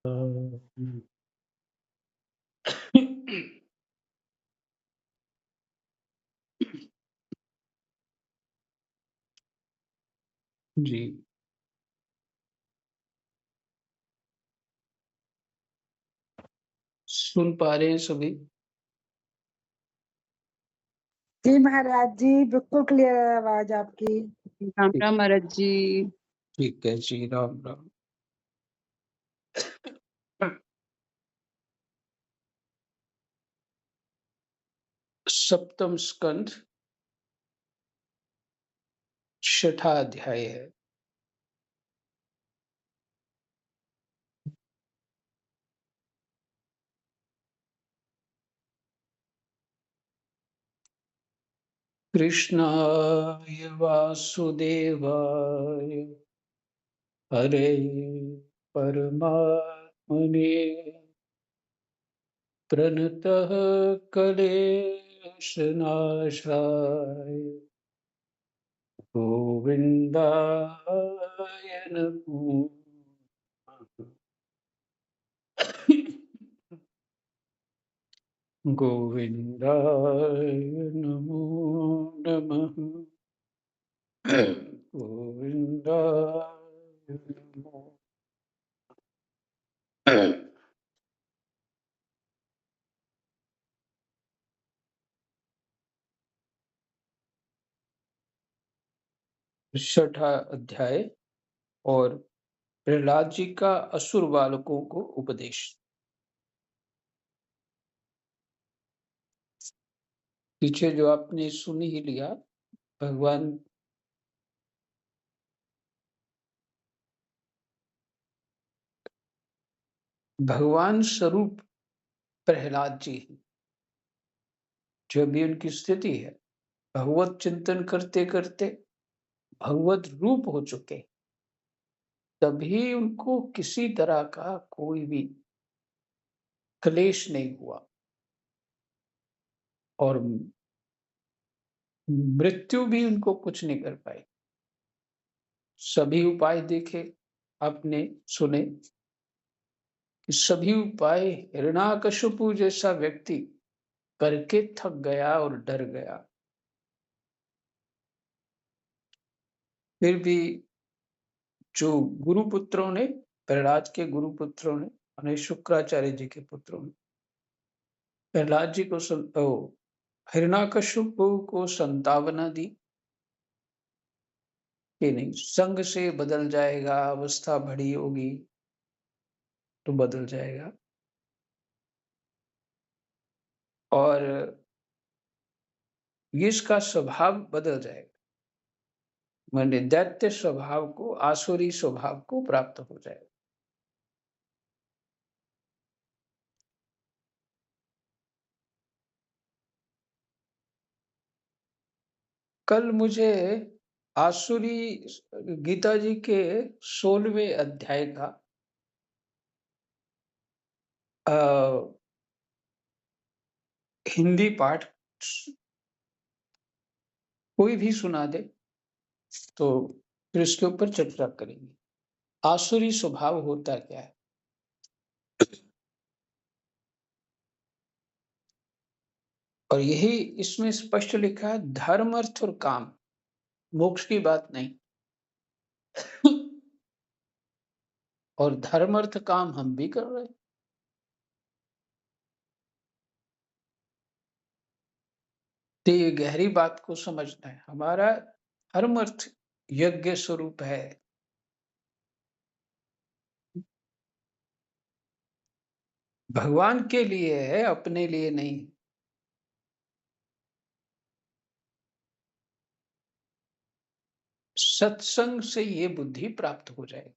जी। सुन पा रहे हैं सभी? जी महाराज जी, बिल्कुल क्लियर है आवाज आपकी। राम राम महाराज जी। ठीक है जी, राम राम। सप्तम स्कंद, छठा अध्याय है। कृष्णाय वासुदेवाय हरे परमात्मने प्रणतः क्लेशनाशाय गोविन्दाय नमो गोविन्दाय नमो नमः। गोविन्दाय नमो। छठा अध्याय और प्रहलाद जी का असुर बालकों को उपदेश। पीछे जो आपने सुन ही लिया, भगवान स्वरूप प्रहलाद जी हैं। जो भी उनकी स्थिति है, भगवत चिंतन करते करते भगवत रूप हो चुके, तभी उनको किसी तरह का कोई भी क्लेश नहीं हुआ और मृत्यु भी उनको कुछ नहीं कर पाई। सभी उपाय देखे, आपने सुने कि सभी उपाय हिरण्याकशिपु जैसा व्यक्ति करके थक गया और डर गया, फिर भी जो गुरुपुत्रों ने, प्रहलाद के गुरुपुत्रों ने, यानी शुक्राचार्य जी के पुत्रों ने प्रहलाद जी को हिरण्याकशिपु को संतावना दी कि नहीं, संग से बदल जाएगा, अवस्था बड़ी होगी तो बदल जाएगा, और इसका स्वभाव बदल जाएगा, माने दैत्य स्वभाव को, आसुरी स्वभाव को प्राप्त हो जाएगा। कल मुझे आसुरी गीता जी के 16वें अध्याय का हिंदी पाठ कोई भी सुना दे तो फिर इसके ऊपर चर्चा करेंगे। आसुरी स्वभाव होता क्या है? और यही इसमें स्पष्ट लिखा है, धर्म अर्थ और काम, मोक्ष की बात नहीं। और धर्म अर्थ काम हम भी कर रहे हैं। तो ये गहरी बात को समझना है। हमारा धर्म अर्थ यज्ञ स्वरूप है। भगवान के लिए है, अपने लिए नहीं। सत्संग से ये बुद्धि प्राप्त हो जाएगी।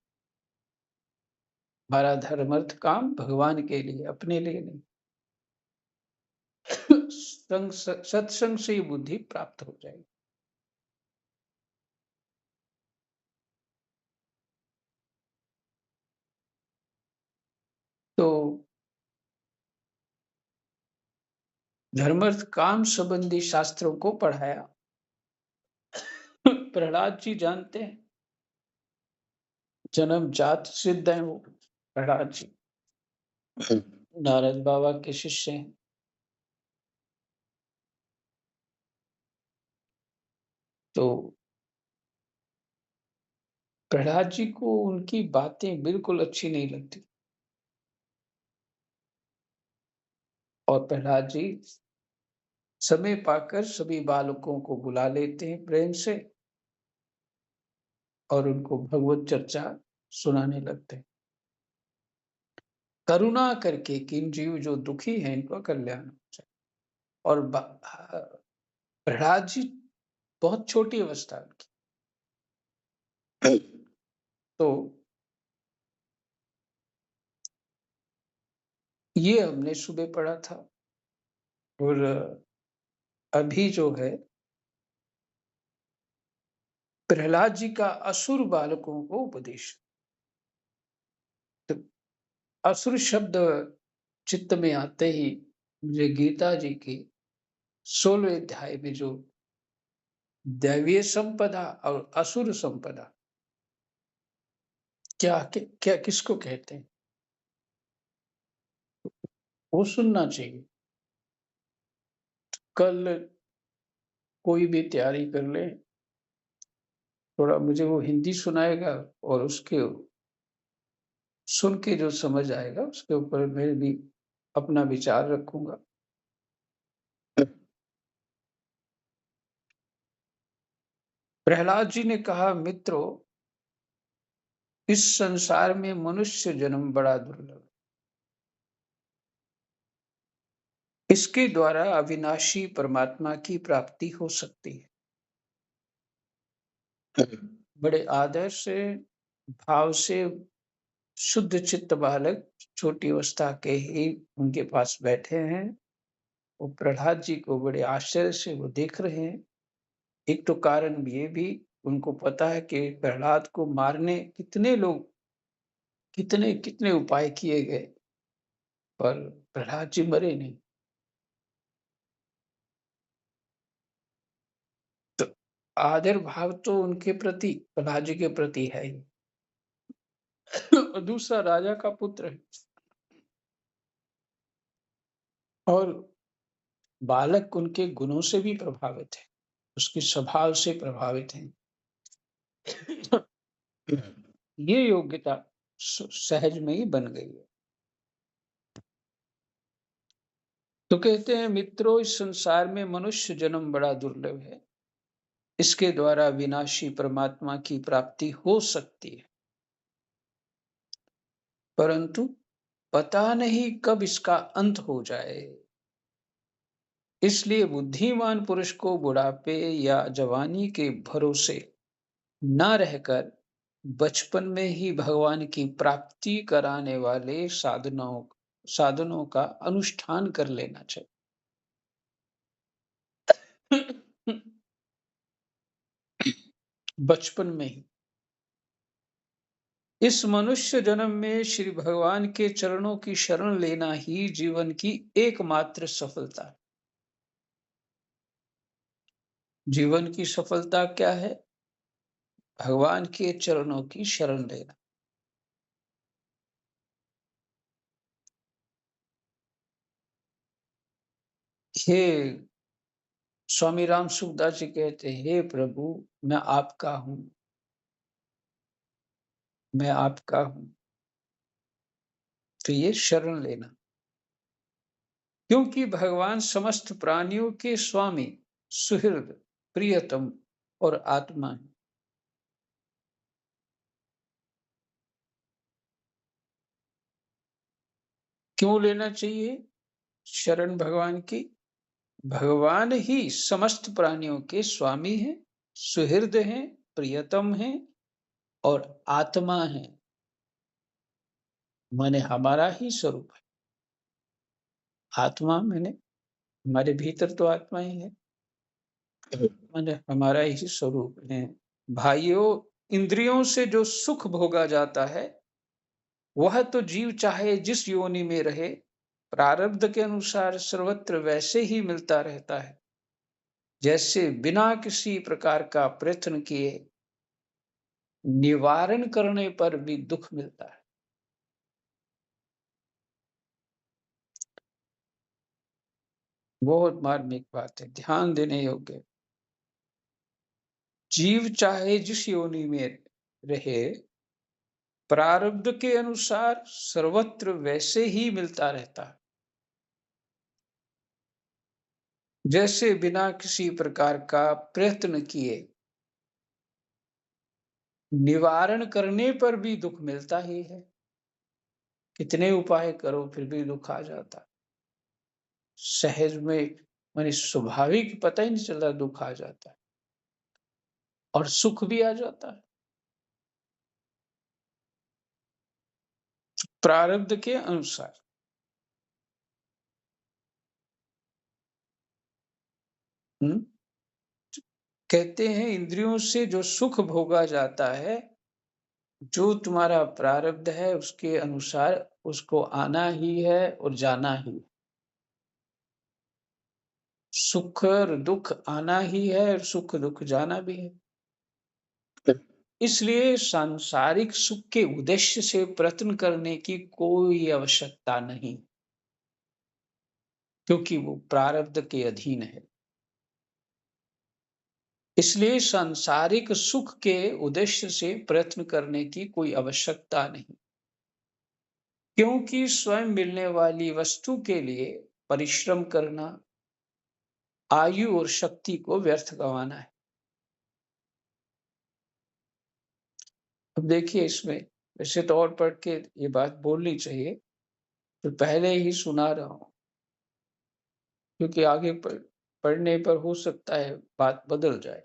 हमारा धर्म अर्थ काम भगवान के लिए, अपने लिए नहीं। सत्संग से ये बुद्धि प्राप्त हो जाएगी। तो धर्मार्थ काम संबंधी शास्त्रों को पढ़ाया। प्रहलाद जी जानते हैं, जन्म जात सिद्ध है वो प्रहलाद जी। नारद बाबा के शिष्य हैं। तो प्रहलाद जी को उनकी बातें बिल्कुल अच्छी नहीं लगती और प्रहलाद जी समय पाकर सभी बालकों को बुला लेते हैं प्रेम से और उनको भगवत चर्चा सुनाने लगते हैं। करुणा करके कि इन जीव जो दुखी हैं इनका कल्याण हो जाए। और प्रहलाद जी बहुत छोटी अवस्था उनकी। तो ये हमने सुबह पढ़ा था और अभी जो है प्रहलाद जी का असुर बालकों को उपदेश। तो असुर शब्द चित्त में आते ही मुझे गीता जी की 16वें अध्याय में जो दैवीय संपदा और असुर संपदा क्या किसको कहते हैं वो सुनना चाहिए। कल कोई भी तैयारी कर ले, थोड़ा मुझे वो हिंदी सुनाएगा और उसके सुन के जो समझ आएगा उसके ऊपर मैं भी अपना विचार रखूंगा। प्रहलाद जी ने कहा, मित्रों, इस संसार में मनुष्य जन्म बड़ा दुर्लभ है। इसके द्वारा अविनाशी परमात्मा की प्राप्ति हो सकती है। बड़े आदर से, भाव से शुद्ध चित्त बालक छोटी अवस्था के ही उनके पास बैठे हैं। वो प्रहलाद जी को बड़े आश्चर्य से वो देख रहे हैं। एक तो कारण ये भी उनको पता है कि प्रहलाद को मारने कितने लोग, कितने कितने उपाय किए गए, पर प्रहलाद जी मरे नहीं। तो आदर भाव तो उनके प्रति, प्रहलाद जी के प्रति है ही। और दूसरा राजा का पुत्र है और बालक उनके गुणों से भी प्रभावित है, उसके स्वभाव से प्रभावित है। ये योग्यता सहज में ही बन गई है। तो कहते हैं, मित्रों, इस संसार में मनुष्य जन्म बड़ा दुर्लभ है। इसके द्वारा विनाशी परमात्मा की प्राप्ति हो सकती है, परंतु पता नहीं कब इसका अंत हो जाए। इसलिए बुद्धिमान पुरुष को बुढ़ापे या जवानी के भरोसे न रहकर बचपन में ही भगवान की प्राप्ति कराने वाले साधनों का अनुष्ठान कर लेना चाहिए। बचपन में ही इस मनुष्य जन्म में श्री भगवान के चरणों की शरण लेना ही जीवन की एकमात्र सफलता है। जीवन की सफलता क्या है? भगवान के चरणों की शरण लेना। हे स्वामी राम सुखदास जी कहते हैं, हे प्रभु, मैं आपका हूं, मैं आपका हूं। तो ये शरण लेना, क्योंकि भगवान समस्त प्राणियों के स्वामी, सुहृद, प्रियतम और आत्मा है। क्यों लेना चाहिए शरण भगवान की? भगवान ही समस्त प्राणियों के स्वामी हैं, सुहृद हैं, प्रियतम हैं और आत्मा है, माने हमारा ही स्वरूप है। आत्मा माने हमारे भीतर तो आत्मा ही है, माने हमारा ही स्वरूप है। भाइयों, इंद्रियों से जो सुख भोगा जाता है वह तो जीव चाहे जिस योनि में रहे, प्रारब्ध के अनुसार सर्वत्र वैसे ही मिलता रहता है, जैसे बिना किसी प्रकार का प्रयत्न किए निवारण करने पर भी दुख मिलता है। बहुत मार्मिक बात है, ध्यान देने योग्य। जीव चाहे जिस योनि में रहे, प्रारब्ध के अनुसार सर्वत्र वैसे ही मिलता रहता है। जैसे बिना किसी प्रकार का प्रयत्न किए निवारण करने पर भी दुख मिलता ही है। कितने उपाय करो फिर भी दुख आ जाता है। सहज में माने स्वाभाविक पता ही नहीं चलता, दुख आ जाता है और सुख भी आ जाता है। प्रारब्ध के अनुसार। हम्म कहते हैं इंद्रियों से जो सुख भोगा जाता है, जो तुम्हारा प्रारब्ध है उसके अनुसार उसको आना ही है और जाना ही। सुख और दुख आना ही है और सुख दुख जाना भी है। इसलिए सांसारिक सुख के उद्देश्य से प्रयत्न करने की कोई आवश्यकता नहीं, क्योंकि वो प्रारब्ध के अधीन है। इसलिए सांसारिक सुख के उद्देश्य से प्रयत्न करने की कोई आवश्यकता नहीं, क्योंकि स्वयं मिलने वाली वस्तु के लिए परिश्रम करना आयु और शक्ति को व्यर्थ गंवाना है। अब देखिए इसमें वैसे तो और पढ़ के ये बात बोलनी चाहिए, तो पहले ही सुना रहा हूं, क्योंकि आगे पढ़ने पर हो सकता है बात बदल जाए।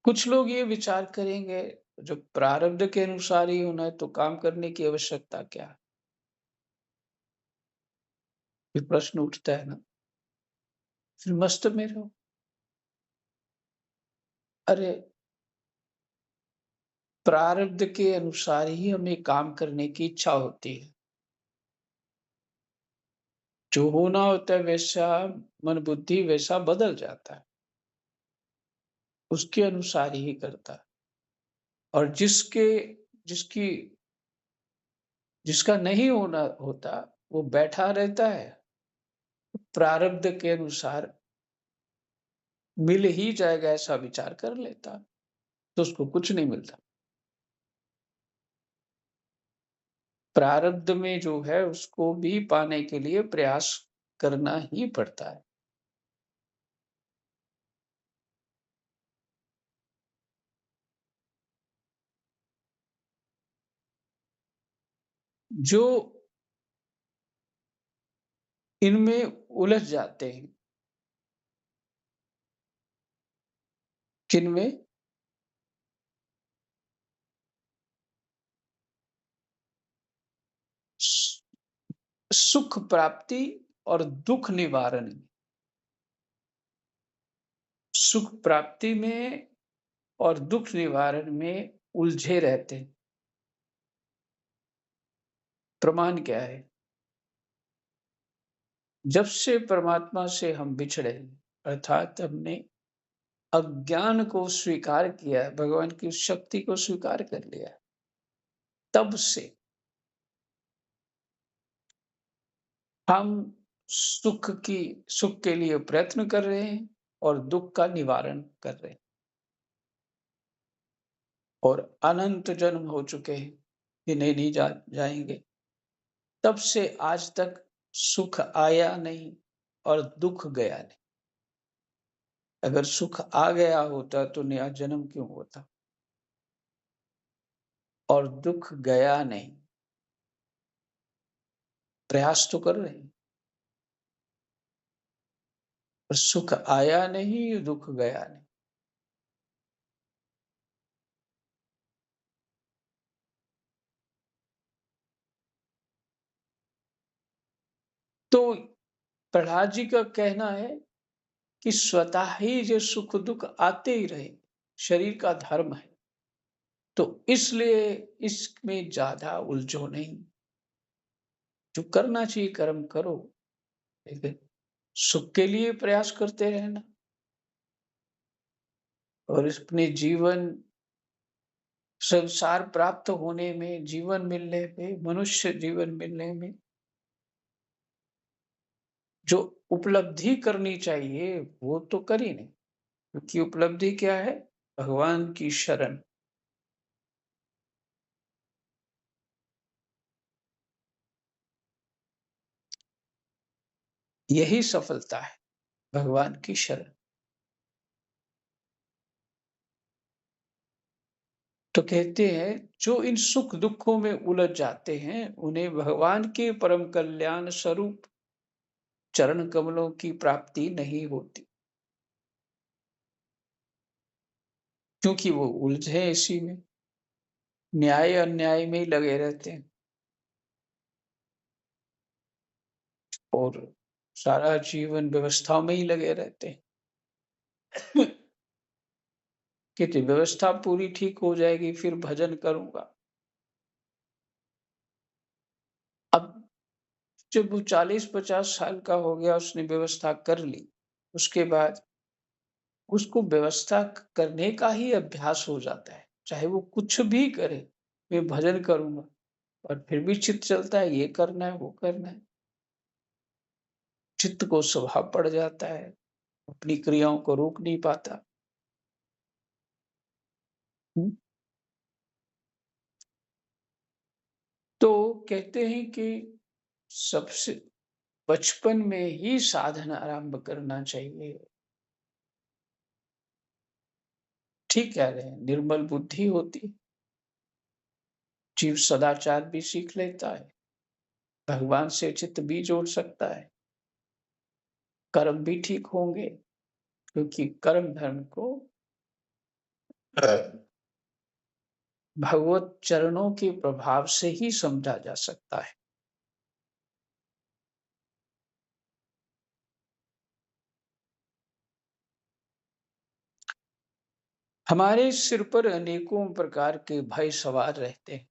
कुछ लोग ये विचार करेंगे जो प्रारब्ध के अनुसार ही होना है तो काम करने की आवश्यकता क्या है? ये प्रश्न उठता है ना, फिर मस्त में रहो। अरे प्रारब्ध के अनुसार ही हमें काम करने की इच्छा होती है। जो होना होता है वैसा मन बुद्धि वैसा बदल जाता है, उसके अनुसार ही करता है। और जिसकी जिसका नहीं होना होता वो बैठा रहता है, प्रारब्ध के अनुसार मिल ही जाएगा ऐसा विचार कर लेता, तो उसको कुछ नहीं मिलता। प्रारब्ध में जो है उसको भी पाने के लिए प्रयास करना ही पड़ता है। जो इनमें उलझ जाते हैं, किनमें? सुख प्राप्ति और दुख निवारण में। सुख प्राप्ति में और दुख निवारण में उलझे रहते हैं। प्रमाण क्या है? जब से परमात्मा से हम बिछड़े, अर्थात हमने अज्ञान को स्वीकार किया है, भगवान की शक्ति को स्वीकार कर लिया है, तब से हम सुख के लिए प्रयत्न कर रहे हैं और दुख का निवारण कर रहे हैं। और अनंत जन्म हो चुके हैं, इन्हें नहीं जाएंगे। तब से आज तक सुख आया नहीं और दुख गया नहीं। अगर सुख आ गया होता तो नया जन्म क्यों होता? और दुख गया नहीं, प्रयास तो कर रहे हैं, पर सुख आया नहीं, दुख गया नहीं। तो प्रहलाद जी का कहना है कि स्वतः ही जो सुख दुख आते ही रहे, शरीर का धर्म है, तो इसलिए इसमें ज्यादा उलझो नहीं। जो करना चाहिए कर्म करो, लेकिन सुख के लिए प्रयास करते रहना और अपने जीवन संसार प्राप्त होने में, जीवन मिलने में, मनुष्य जीवन मिलने में जो उपलब्धि करनी चाहिए वो तो करी नहीं, क्योंकि उपलब्धि क्या है? भगवान की शरण। यही सफलता है, भगवान की शरण। तो कहते हैं जो इन सुख दुखों में उलझ जाते हैं उन्हें भगवान के परम कल्याण स्वरूप चरण कमलों की प्राप्ति नहीं होती, क्योंकि वो उलझे इसी में, न्याय अन्याय में ही लगे रहते हैं और सारा जीवन व्यवस्था में ही लगे रहते हैं। कहते व्यवस्था पूरी ठीक हो जाएगी फिर भजन करूंगा। अब जब वो 40-50 साल का हो गया, उसने व्यवस्था कर ली, उसके बाद उसको व्यवस्था करने का ही अभ्यास हो जाता है, चाहे वो कुछ भी करे, मैं भजन करूंगा, और फिर भी चित्त चलता है ये करना है वो करना है, चित्त को स्वभाव पड़ जाता है, अपनी क्रियाओं को रोक नहीं पाता। हम्म? तो कहते हैं कि सबसे बचपन में ही साधना आरंभ करना चाहिए। ठीक कह रहे हैं, निर्मल बुद्धि होती, जीव सदाचार भी सीख लेता है, भगवान से चित्त भी जोड़ सकता है, कर्म भी ठीक होंगे, क्योंकि कर्म धर्म को भगवत चरणों के प्रभाव से ही समझा जा सकता है। हमारे सिर पर अनेकों प्रकार के भय सवार रहते हैं,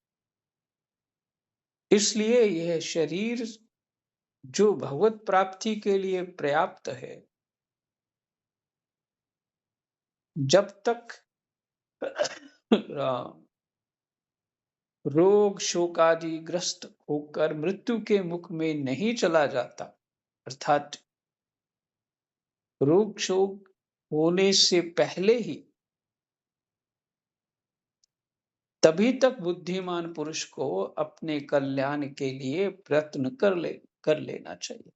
इसलिए यह शरीर जो भगवत प्राप्ति के लिए पर्याप्त है, जब तक रोग शोक आदि ग्रस्त होकर मृत्यु के मुख में नहीं चला जाता, अर्थात रोग शोक होने से पहले ही, तभी तक बुद्धिमान पुरुष को अपने कल्याण के लिए प्रयत्न कर लेना चाहिए।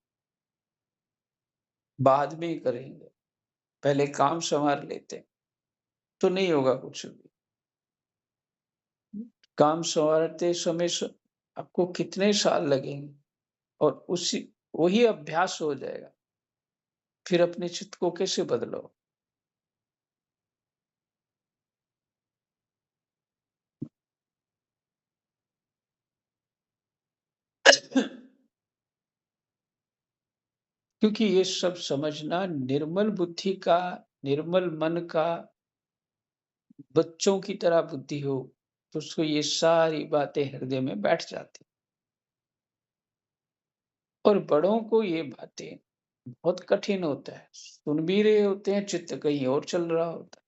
बाद में करेंगे, पहले काम संवार लेते तो नहीं होगा कुछ भी। काम संवारते समय आपको कितने साल लगेंगे और उसी वही अभ्यास हो जाएगा, फिर अपने चित्त को कैसे बदलो? क्योंकि ये सब समझना निर्मल बुद्धि का, निर्मल मन का, बच्चों की तरह बुद्धि हो तो उसको ये सारी बातें हृदय में बैठ जाती, और बड़ों को ये बातें बहुत कठिन होता है, सुन भी रहे होते हैं, चित्त कहीं और चल रहा होता है,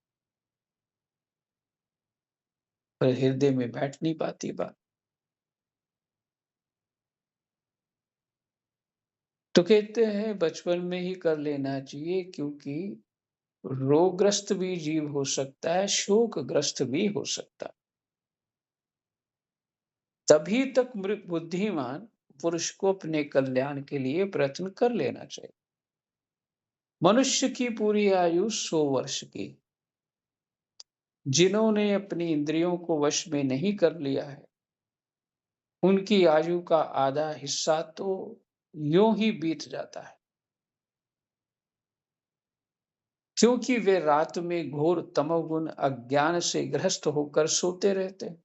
पर हृदय में बैठ नहीं पाती बात। तो कहते हैं बचपन में ही कर लेना चाहिए, क्योंकि रोगग्रस्त भी जीव हो सकता है, शोकग्रस्त भी हो सकता है। तभी तक बुद्धिमान पुरुष को अपने कल्याण के लिए प्रयत्न कर लेना चाहिए। मनुष्य की पूरी आयु 100 वर्ष की, जिन्होंने अपनी इंद्रियों को वश में नहीं कर लिया है, उनकी आयु का आधा हिस्सा तो यूं ही बीत जाता है, क्योंकि वे रात में घोर तमोगुण अज्ञान से ग्रस्त होकर सोते रहते हैं।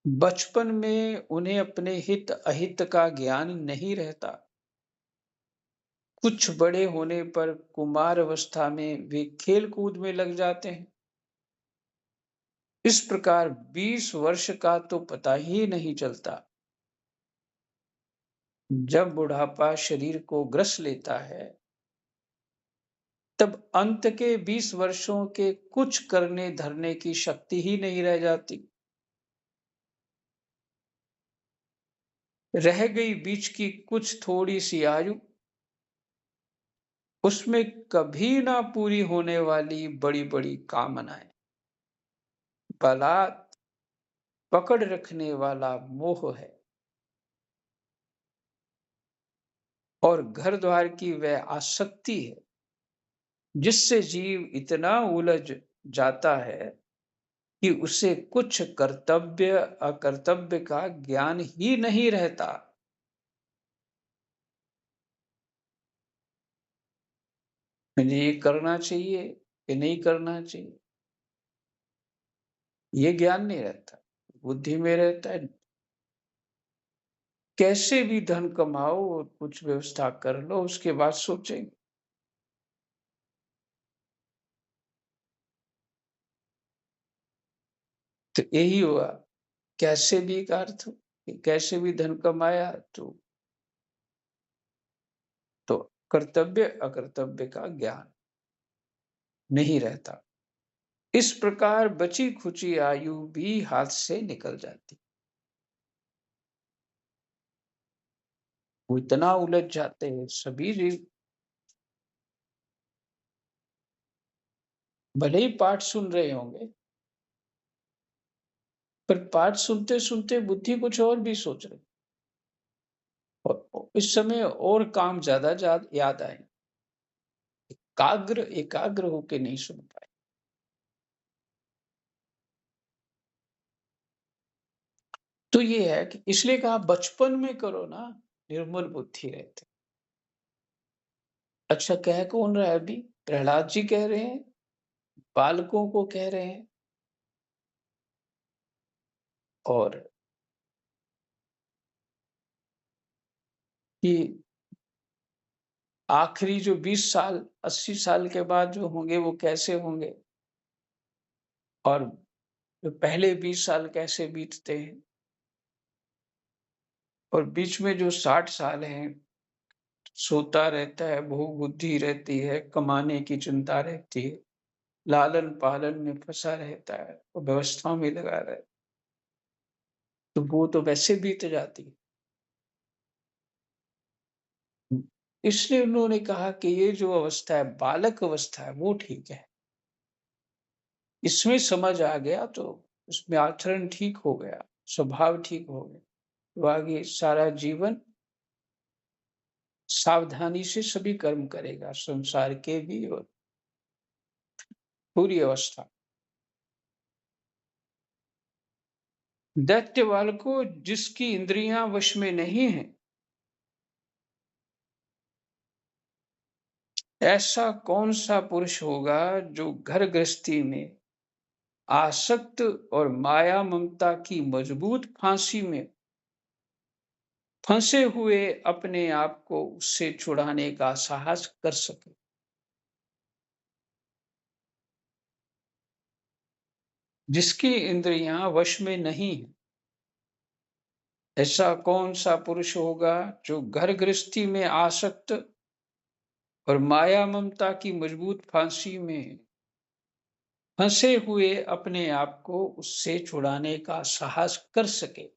बचपन में उन्हें अपने हित अहित का ज्ञान नहीं रहता। कुछ बड़े होने पर कुमार अवस्था में वे खेल कूद में लग जाते हैं। इस प्रकार 20 वर्ष का तो पता ही नहीं चलता। जब बुढ़ापा शरीर को ग्रस लेता है, तब अंत के 20 वर्षों के कुछ करने धरने की शक्ति ही नहीं रह जाती। रह गई बीच की कुछ थोड़ी सी आयु, उसमें कभी ना पूरी होने वाली बड़ी बड़ी कामनाएं, बलात् पकड़ रखने वाला मोह है, और घर द्वार की वह आसक्ति है जिससे जीव इतना उलझ जाता है कि उसे कुछ कर्तव्य अकर्तव्य का ज्ञान ही नहीं रहता। मुझे ये करना चाहिए कि नहीं करना चाहिए, ये ज्ञान नहीं रहता, बुद्धि में रहता है। कैसे भी धन कमाओ और कुछ व्यवस्था कर लो, उसके बाद सोचेंगे। तो यही हुआ, कैसे भी का अर्थ कि कैसे भी धन कमाया तो कर्तव्य अकर्तव्य का ज्ञान नहीं रहता। इस प्रकार बची खुची आयु भी हाथ से निकल जाती। वो इतना उलझ जाते हैं सभी जीव, भले ही पाठ सुन रहे होंगे, पर पाठ सुनते सुनते बुद्धि कुछ और भी सोच रही, और इस समय और काम ज्यादा याद आए, एकाग्र होके नहीं सुन पाए। तो ये है कि इसलिए कहा बचपन में करो ना, निर्मल बुद्धि रहते। अच्छा, कह कौन रहा है अभी? प्रहलाद जी कह रहे हैं, बालकों को कह रहे हैं। और कि आखिरी जो 20 साल 80 साल के बाद जो होंगे वो कैसे होंगे, और जो पहले 20 साल कैसे बीतते हैं, और बीच में जो 60 साल हैं, सोता रहता है, भोग बुद्धि रहती है, कमाने की चिंता रहती है, लालन पालन में फंसा रहता है और व्यवस्थाओं में लगा रहता है, तो वो तो वैसे बीत जाती है। इसलिए उन्होंने कहा कि ये जो अवस्था है, बालक अवस्था है, वो ठीक है। इसमें समझ आ गया तो उसमें आचरण ठीक हो गया, स्वभाव ठीक हो गया, तो आगे सारा जीवन सावधानी से सभी कर्म करेगा, संसार के भी और पूरी अवस्था। दैत्य बालको, जिसकी इंद्रियां वश में नहीं है, ऐसा कौन सा पुरुष होगा जो घर गृहस्थी में आसक्त और माया ममता की मजबूत फांसी में फंसे हुए अपने आप को उससे छुड़ाने का साहस कर सके। जिसकी इंद्रियां वश में नहीं है, ऐसा कौन सा पुरुष होगा जो घर गृहस्थी में आसक्त और माया ममता की मजबूत फांसी में फंसे हुए अपने आप को उससे छुड़ाने का साहस कर सके।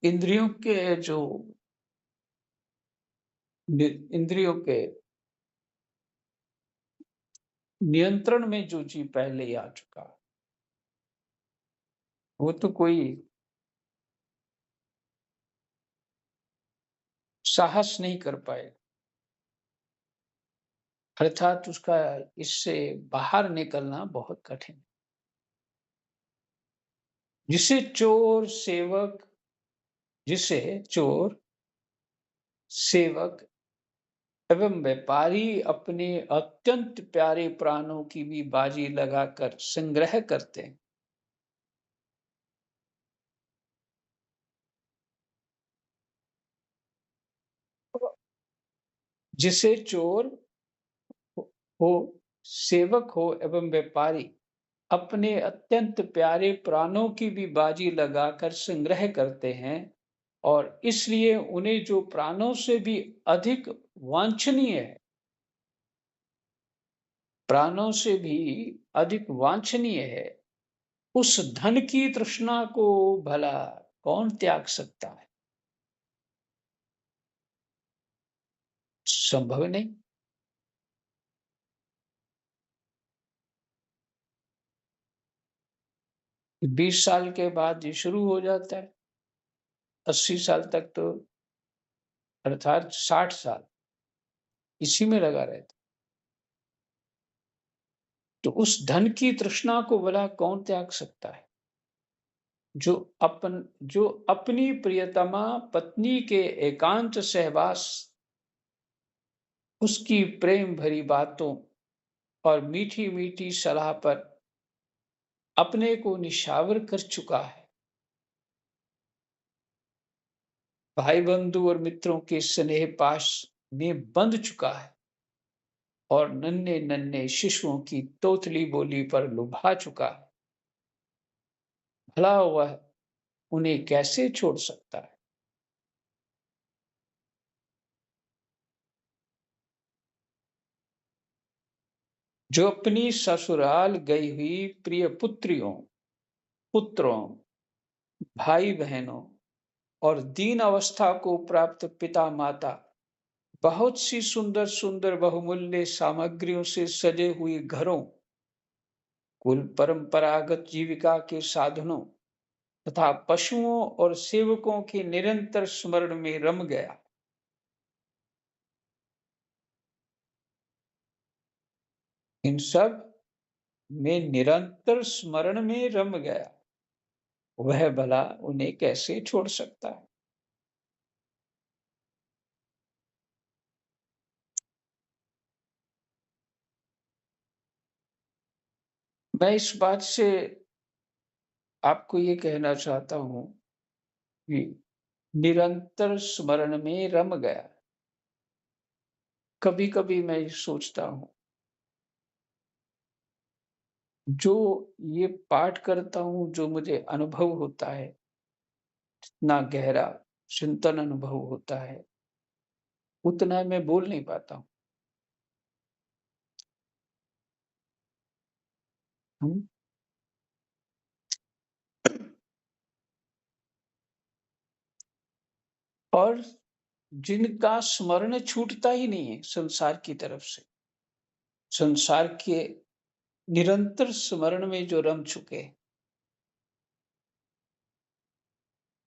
इंद्रियों के जो इंद्रियों के नियंत्रण में जो जीव पहले ही आ चुका, वो तो कोई साहस नहीं कर पाए, अर्थात उसका इससे बाहर निकलना बहुत कठिन। जिसे चोर सेवक जिसे चोर सेवक एवं व्यापारी अपने अत्यंत प्यारे प्राणों की भी बाजी लगाकर संग्रह करते हैं, जिसे चोर हो, सेवक हो एवं व्यापारी अपने अत्यंत प्यारे प्राणों की भी बाजी लगाकर संग्रह करते हैं और इसलिए उन्हें जो प्राणों से भी अधिक वांछनीय है, प्राणों से भी अधिक वांछनीय है, उस धन की तृष्णा को भला कौन त्याग सकता है? संभव नहीं। 20 साल के बाद ये शुरू हो जाता है। 80 साल तक तो अर्थात 60 साल इसी में लगा रहता है। तो उस धन की तृष्णा को भला कौन त्याग सकता है? जो अपनी प्रियतमा पत्नी के एकांत सहवास, उसकी प्रेम भरी बातों और मीठी-मीठी सलाह पर अपने को निछावर कर चुका है। भाई-बंधु और मित्रों के स्नेह पाश में बंध चुका है और नन्हे-नन्हे शिशुओं की तोतली बोली पर लुभा चुका है। भला वह उन्हें कैसे छोड़ सकता है? जो अपनी ससुराल गई हुई प्रिय पुत्रियों, पुत्रों, भाई-बहनों और दीन अवस्था को प्राप्त पिता-माता, बहुत सी सुंदर-सुंदर बहुमूल्य सामग्रियों से सजे हुए घरों, कुल परंपरागत जीविका के साधनों तथा पशुओं और सेवकों के निरंतर स्मरण में रम गया। इन सब में निरंतर स्मरण में रम गया। वह भला उन्हें कैसे छोड़ सकता है? मैं इस बात से आपको ये कहना चाहता हूँ कि निरंतर स्मरण में रम गया। कभी-कभी मैं ये सोचता हूँ, जो ये पाठ करता हूँ, जो मुझे अनुभव होता है, इतना गहरा चिंतन अनुभव होता है, उतना मैं बोल नहीं पाता हूँ। हुँ? और जिनका स्मरण छूटता ही नहीं है संसार की तरफ से, संसार के निरंतर स्मरण में जो रम चुके हैं,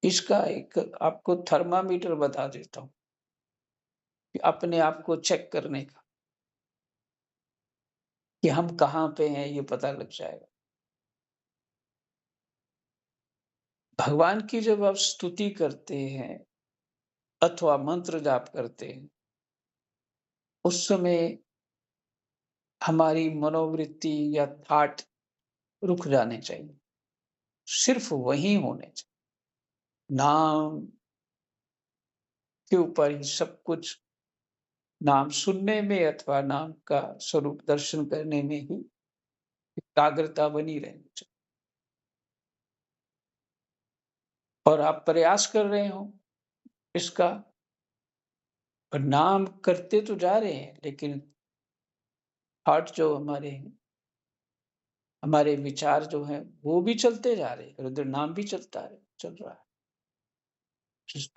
इसका एक आपको थर्मामीटर बता देता हूँ कि अपने आप को चेक करने का कि हम कहाँ पे हैं, ये पता लग जाएगा। भगवान की जब आप स्तुति करते हैं अथवा मंत्र जाप करते हैं, उस समय हमारी मनोवृत्ति या थॉट रुक जाने चाहिए। सिर्फ वही होने चाहिए। नाम के ऊपर ही सब कुछ, नाम सुनने में अथवा नाम का स्वरूप दर्शन करने में ही एकाग्रता बनी रहनी चाहिए। और आप प्रयास कर रहे हो इसका, और नाम करते तो जा रहे हैं, लेकिन थॉट जो हमारे हैं, हमारे विचार जो हैं, वो भी चलते जा रहे हैं, रुद्र नाम भी चल रहा है।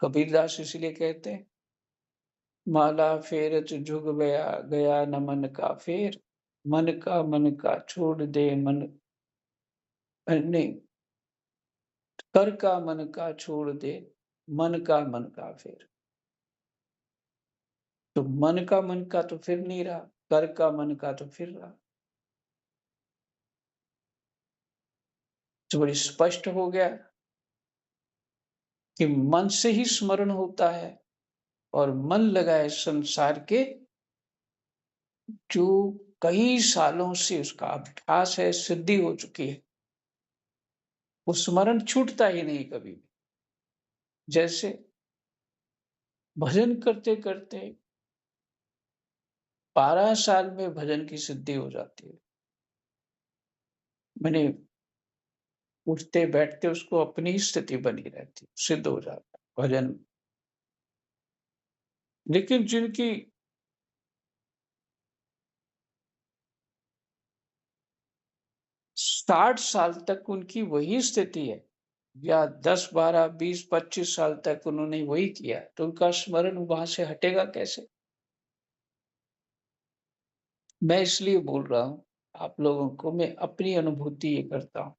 कबीरदास इसीलिए कहते हैं, माला फेरत जुग गया, गया न मन का फेर, मन का छोड़ दे मन, नहीं, कर का मन का छोड़ दे, मन का फेर। तो मन का तो फिर नहीं रहा, कर का मन का तो फिर रहा। तो बड़ी स्पष्ट हो गया कि मन से ही स्मरण होता है और मन लगाए संसार के, जो कई सालों से उसका अभ्यास है, सिद्धि हो चुकी है, वो स्मरण छूटता ही नहीं कभी भी। जैसे भजन करते-करते 12 साल में भजन की सिद्धि हो जाती है। मैंने उठते बैठते उसको अपनी ही स्थिति बनी रहती, सिद्ध हो जाता है भजन में। लेकिन जिनकी 60 साल तक उनकी वही स्थिति है, या 10, 12, 20, 25 साल तक उन्होंने वही किया, तो उनका स्मरण वहां से हटेगा कैसे? मैं इसलिए बोल रहा हूं आप लोगों को, मैं अपनी अनुभूति ये करता हूं।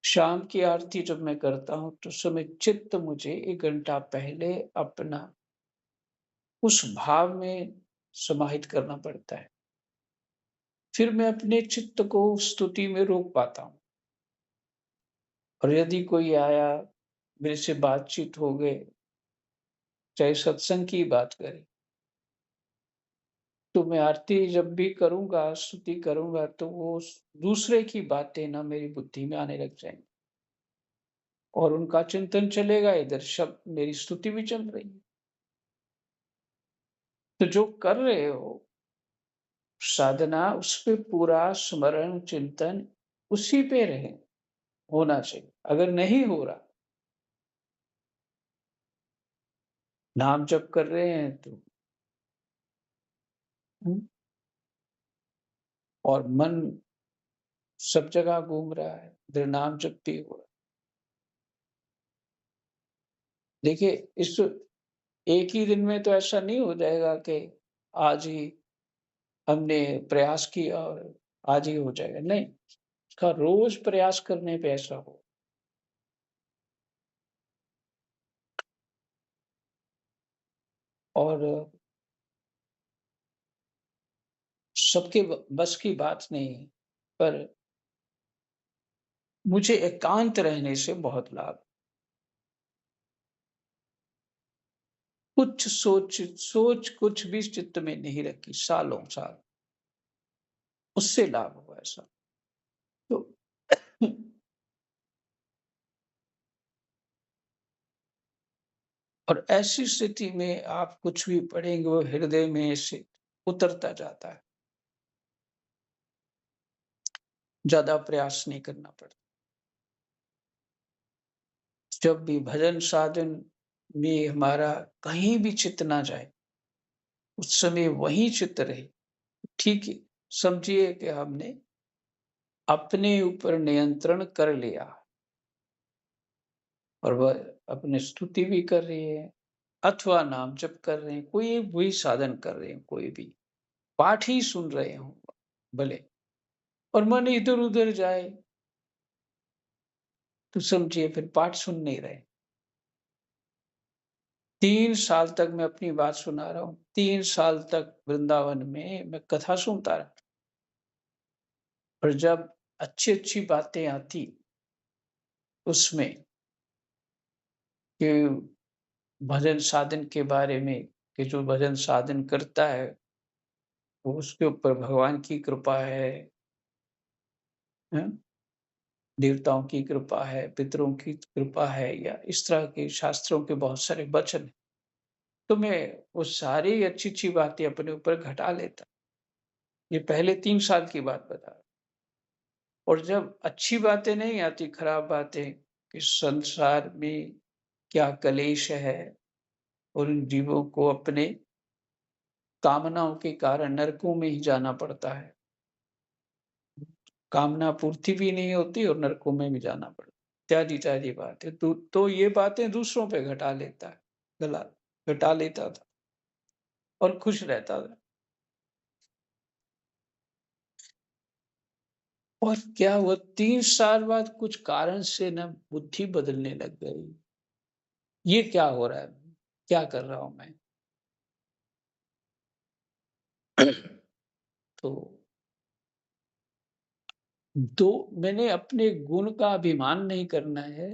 शाम की आरती जब मैं करता हूं तो समय चित्त मुझे 1 घंटा पहले अपना उस भाव में समाहित करना पड़ता है। फिर मैं अपने चित्त को स्तुति में रोक पाता हूँ। और यदि कोई आया, मेरे से बातचीत हो गए, चाहे सत्संग की बात करें, तो मैं आरती जब भी करूँगा, स्तुति करूँगा, तो वो दूसरे की बातें ना मेरी बुद्धि में आने लग जाएँगी और उनका चिंतन चलेगा, इधर शब्द मेरी स्तुति भी चल रही है। तो जो कर रहे हो साधना, उस पे पूरा स्मरण, चिंतन उसी पे रहे, होना चाहिए। अगर नहीं हो रहा, नाम जप कर रहे हैं तो हुँ, और मन सब जगह घूम रहा है, इधर नाम जप भी हो रहा है। देखिए, इस एक ही दिन में तो ऐसा नहीं हो जाएगा कि आज ही हमने प्रयास किया और आज ही हो जाएगा, नहीं। इसका रोज प्रयास करने पे ऐसा हो। और सबके बस की बात नहीं है, पर मुझे एकांत रहने से बहुत लाभ। कुछ सोच सोच कुछ भी चित्त में नहीं रखी सालों साल, उससे लाभ हुआ ऐसा। तो और ऐसी स्थिति में आप कुछ भी पढ़ेंगे वो हृदय में से उतरता जाता है, ज्यादा प्रयास नहीं करना पड़ता। जब भी भजन साधन में हमारा कहीं भी चित्त ना जाए, उस समय वही चित्त रहे, ठीक है, समझिए कि हमने अपने ऊपर नियंत्रण कर लिया और वह अपनी स्तुति भी कर रही है अथवा नाम जप कर रहे हैं, कोई भी साधन कर रहे हैं, कोई भी पाठ ही सुन रहे हो भले, और मन इधर-उधर जाए, तो समझिए फिर पाठ सुन नहीं रहे। 3 साल तक मैं अपनी बात सुना रहा हूँ, 3 साल तक वृंदावन में मैं कथा सुनता रहा। और जब अच्छी-अच्छी बातें आती उसमें कि भजन साधन के बारे में, कि जो भजन साधन करता है, वो उसके ऊपर भगवान की कृपा है, हैं? देवताओं की कृपा है, पितरों की कृपा है, या इस तरह के शास्त्रों के बहुत सारे वचन हैं। तो मैं वो सारी अच्छी-अच्छी बातें अपने ऊपर घटा लेता। ये पहले 3 साल की बात बता रहा हूँ। और जब अच्छी बातें नहीं आती, खराब बातें कि संसार में क्या कलेश है और इन जीवों को अपने कामनाओं के कारण नरकों में ही जाना पड़ता है। कामना पूर्ति भी नहीं होती और नरकों में भी जाना पड़ता है। इत्यादि बातें। तो ये बातें दूसरों पे घटा लेता है, गला घटा लेता था और खुश रहता था। और क्या हुआ, 3 साल बाद कुछ कारण से ना बुद्धि बदलने लग गई। ये क्या हो रहा है? क्या कर रहा हूँ मैं? तो मैंने अपने गुण का अभिमान नहीं करना है,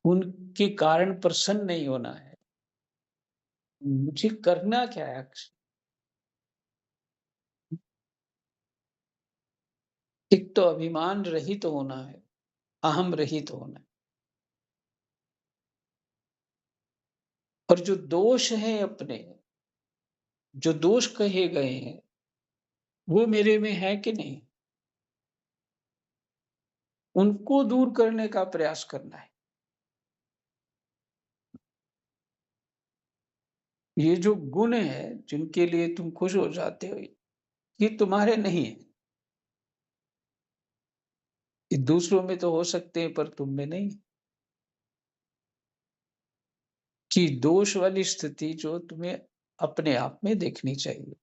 गुण के कारण प्रसन्न नहीं होना है। मुझे करना क्या है? एक तो अभिमान रहित होना है, अहम रहित होना है। और जो दोष हैं अपने, जो दोष कहे गए हैं, वो मेरे में है कि नहीं? उनको दूर करने का प्रयास करना है। ये जो गुण है, जिनके लिए तुम खुश हो जाते हो, ये तुम्हारे नहीं है। ये दूसरों में तो हो सकते हैं, पर तुम में नहीं। कि दोष वाली स्थिति जो तुम्हें अपने आप में देखनी चाहिए।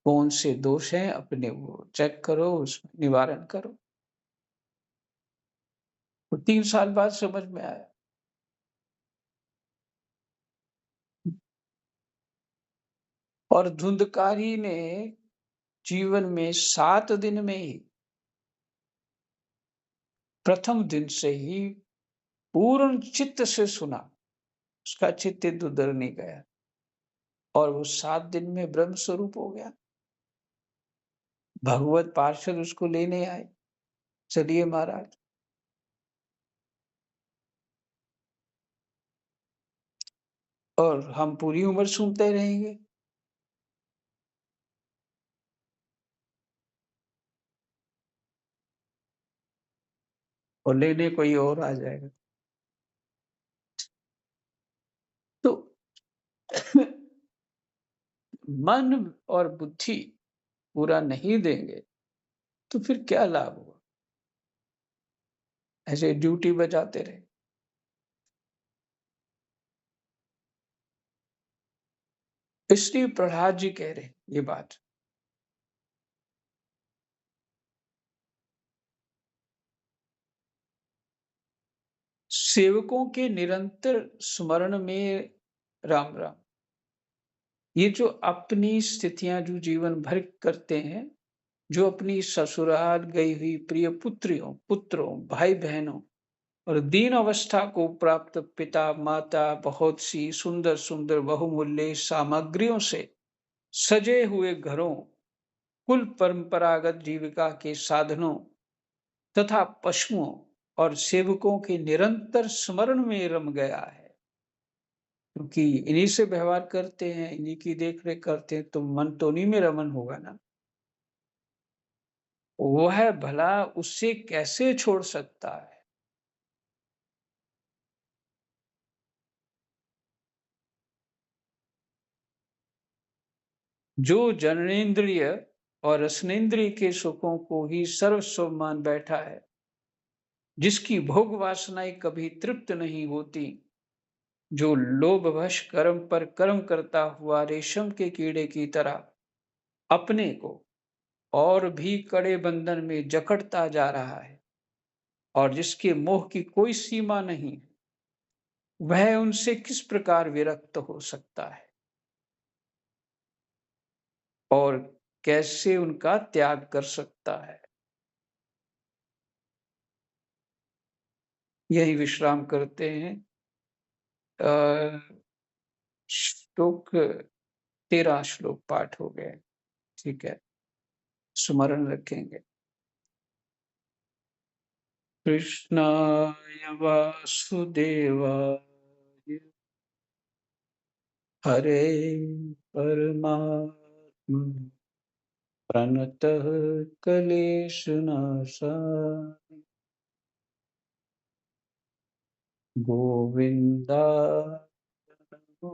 कौन से दोष हैं, अपने वो चेक करो, उसमें निवारण करो। तो 3 साल बाद समझ में आया। और धुंधकारी ने जीवन में 7 दिन में ही, प्रथम दिन से ही पूर्ण चित्त से सुना, उसका चित्त इधर-उधर नहीं गया और वो 7 दिन में ब्रह्म स्वरूप हो गया। भगवत पार्षद उसको लेने आए, चलिए महाराज। और हम पूरी उम्र सुनते रहेंगे। और लेने कोई और आ जाएगा। तो मन और बुद्धि पूरा नहीं देंगे, तो फिर क्या लाभ हुआ? ऐसे ड्यूटी बजाते रहे। इसलिए प्रहलाद जी कह रहे हैं ये बात। सेवकों के निरंतर स्मरण में राम राम। ये जो अपनी स्थितियां जो जीवन भर करते हैं, जो अपनी ससुराल गई हुई प्रिय पुत्रियों, पुत्रों, भाई बहनों और दीन अवस्था को प्राप्त पिता माता बहुत सी सुंदर सुंदर बहुमूल्य सामग्रियों से सजे हुए घरों, कुल परंपरागत जीविका के साधनों तथा पशुओं और सेवकों के निरंतर स्मरण में रम गया है। क्योंकि इन्हीं से व्यवहार करते हैं, इन्हीं की देख रेख करते हैं, तो मन तो उन्हीं में रमन होगा ना। वह भला उससे कैसे छोड़ सकता है? जो जननेन्द्रिय और रसनेन्द्रिय के सुखों को ही सर्वस्व मान बैठा है, जिसकी भोग वासनाएं कभी तृप्त नहीं होती, जो लोभवश कर्म पर कर्म करता हुआ रेशम के कीड़े की तरह अपने को और भी कड़े बंधन में जकड़ता जा रहा है और जिसके मोह की कोई सीमा नहीं, वह उनसे किस प्रकार विरक्त हो सकता है और कैसे उनका त्याग कर सकता है? यही विश्राम करते हैं। श्लोक 13 श्लोक पाठ हो गए। ठीक है, स्मरण रखेंगे। कृष्णाय वासुदेवाय हरे परमात्मने प्रणतः क्लेशनाशाय गोविंदाय नमो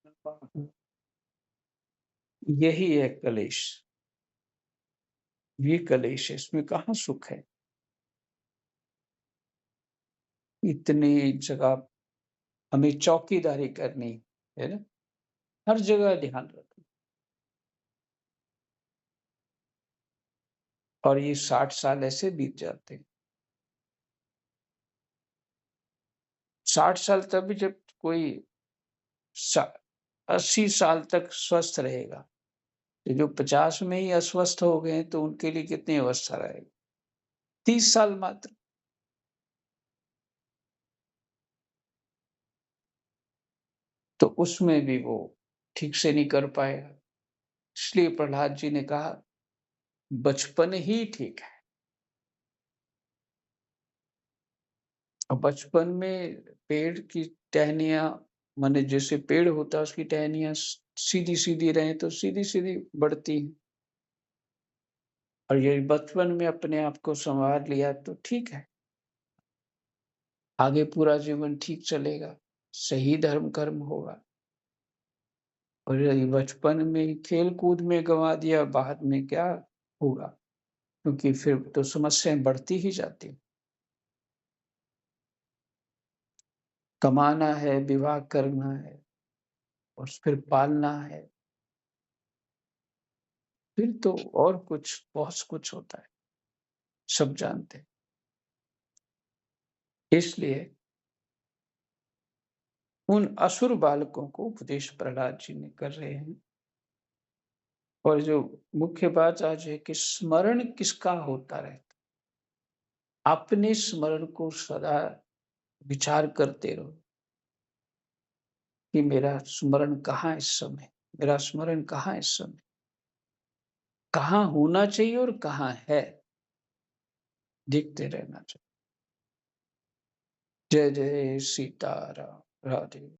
नमः। यही है कलेश। ये कलेश है, इसमें कहाँ सुख है? इतनी जगह हमें चौकीदारी करनी है ना, हर जगह ध्यान रखना। और ये 60 साल ऐसे बीत जाते हैं। 60 साल तभी जब कोई 80 साल तक स्वस्थ रहेगा। तो जो 50 में ही अस्वस्थ हो गए तो उनके लिए कितनी अवस्था रहेगी? 30 साल मात्र। तो उसमें भी वो ठीक से नहीं कर पाएगा। इसलिए प्रहलाद जी ने कहा बचपन ही ठीक है। और बचपन में पेड़ की टहनियाँ, माने जैसे पेड़ होता है उसकी टहनियाँ सीधी-सीधी रहें तो सीधी-सीधी बढ़ती हैं। और यदि बचपन में अपने आप को सँवार लिया तो ठीक है। आगे पूरा जीवन ठीक चलेगा, सही धर्म कर्म होगा। और यदि बचपन में खेल-कूद में गँवा दिया, बाद में क्या होगा? क्योंकि फिर तो समस्याएँ बढ़ती ही जाती हैं। कमाना है, विवाह करना है और फिर पालना है, फिर तो और कुछ बहुत कुछ होता है, सब जानते हैं। इसलिए उन असुर बालकों को उपदेश प्रहलाद जी ने कर रहे हैं। और जो मुख्य बात आज है कि स्मरण किसका होता रहता? अपने स्मरण को सदा विचार करते रहो कि मेरा स्मरण कहाँ है इस समय? मेरा स्मरण कहाँ है इस समय? कहाँ होना चाहिए और कहाँ है? देखते रहना चाहिए। जय जय सीताराम, राधे।